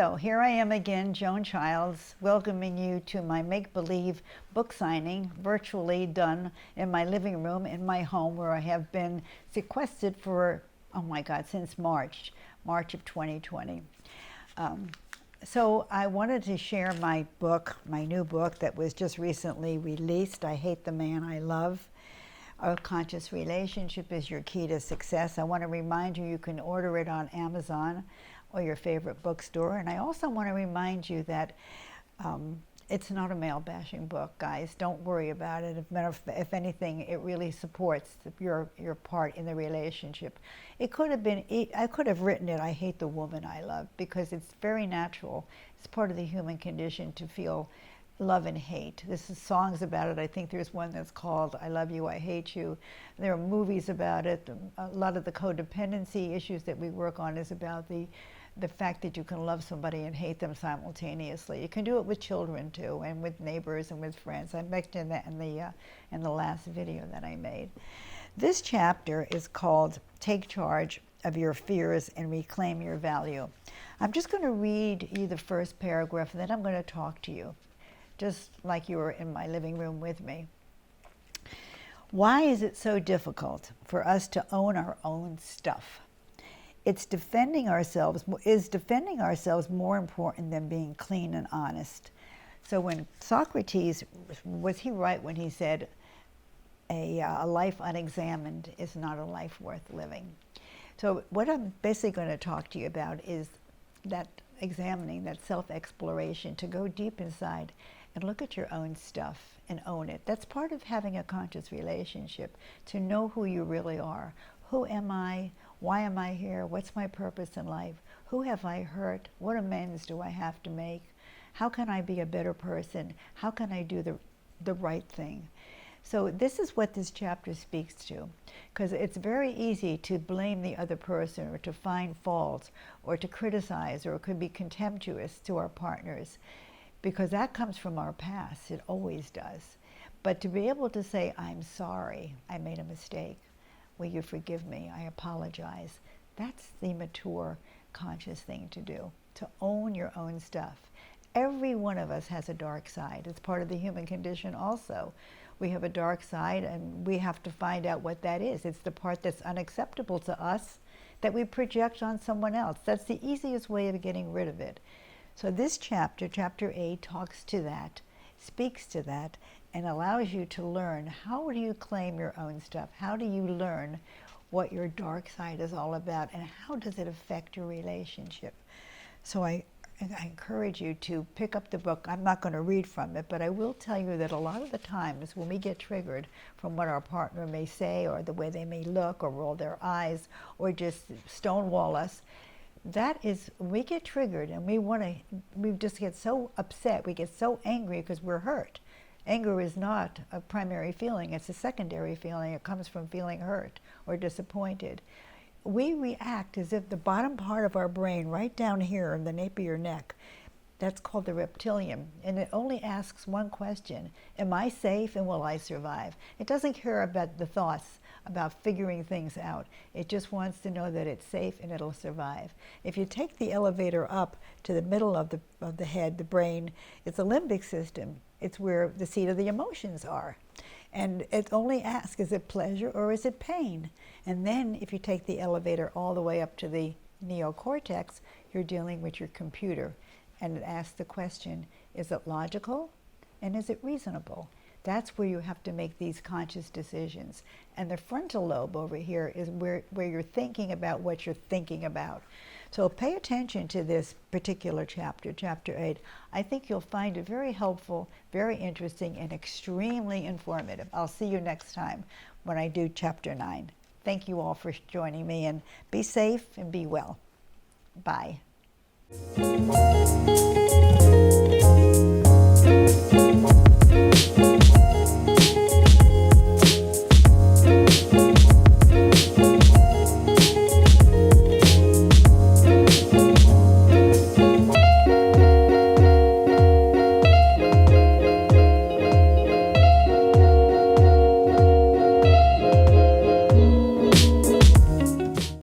So here I am again, Joan Childs, welcoming you to my make-believe book signing, virtually done in my living room in my home, where I have been sequestered for, oh my God, since March of 2020. So I wanted to share my book, my new book that was just recently released, I Hate the Man I Love. A Conscious Relationship is Your Key to Success. I want to remind you, you can order it on Amazon or your favorite bookstore. And I also want to remind you that it's not a male bashing book, guys. Don't worry about it. If anything, it really supports your part in the relationship. It could have been, I could have written it, I hate the woman I love, because it's very natural. It's part of the human condition to feel love and hate. This is songs about it. I think there's one that's called I Love You, I Hate You. There are movies about it. A lot of the codependency issues that we work on is about the fact that you can love somebody and hate them simultaneously. You can do it with children too, and with neighbors and with friends. I mentioned that in the last video that I made. This chapter is called Take Charge of Your Fears and Reclaim Your Value. I'm just going to read you the first paragraph, and then I'm going to talk to you, just like you were in my living room with me. Why is it so difficult for us to own our own stuff? Is defending ourselves more important than being clean and honest? So when Socrates, was he right when he said a life unexamined is not a life worth living? So what I'm basically going to talk to you about is that examining, that self-exploration, to go deep inside and look at your own stuff and own it. That's part of having a conscious relationship, to know who you really are. Who am I? Why am I here? What's my purpose in life? Who have I hurt? What amends do I have to make? How can I be a better person? How can I do the right thing? So this is what this chapter speaks to, because it's very easy to blame the other person, or to find faults, or to criticize, or it could be contemptuous to our partners, because that comes from our past. It always does. But to be able to say, I'm sorry, I made a mistake. Will you forgive me? I apologize. That's the mature, conscious thing to do, to own your own stuff. Every one of us has a dark side. It's part of the human condition also. We have a dark side, and we have to find out what that is. It's the part that's unacceptable to us that we project on someone else. That's the easiest way of getting rid of it. So this chapter, chapter 8, talks to that, speaks to that, and allows you to learn, how do you claim your own stuff? How do you learn what your dark side is all about, and how does it affect your relationship? So I encourage you to pick up the book. I'm not going to read from it, but I will tell you that a lot of the times when we get triggered from what our partner may say, or the way they may look, or roll their eyes, or just stonewall us, that is, we get triggered and we just get so upset, we get so angry because we're hurt. Anger is not a primary feeling, it's a secondary feeling. It comes from feeling hurt or disappointed. We react as if the bottom part of our brain, right down here in the nape of your neck, that's called the reptilian, and it only asks one question: am I safe and will I survive? It doesn't care about the thoughts about figuring things out. It just wants to know that it's safe and it'll survive. If you take the elevator up to the middle of the head, the brain, it's the limbic system. It's where the seat of the emotions are. And it only asks, is it pleasure or is it pain? And then if you take the elevator all the way up to the neocortex, you're dealing with your computer. And it asks the question, is it logical and is it reasonable? That's where you have to make these conscious decisions. And the frontal lobe over here is where you're thinking about what you're thinking about. So pay attention to this particular chapter, chapter 8. I think you'll find it very helpful, very interesting, and extremely informative. I'll see you next time when I do chapter 9. Thank you all for joining me, and be safe and be well. Bye.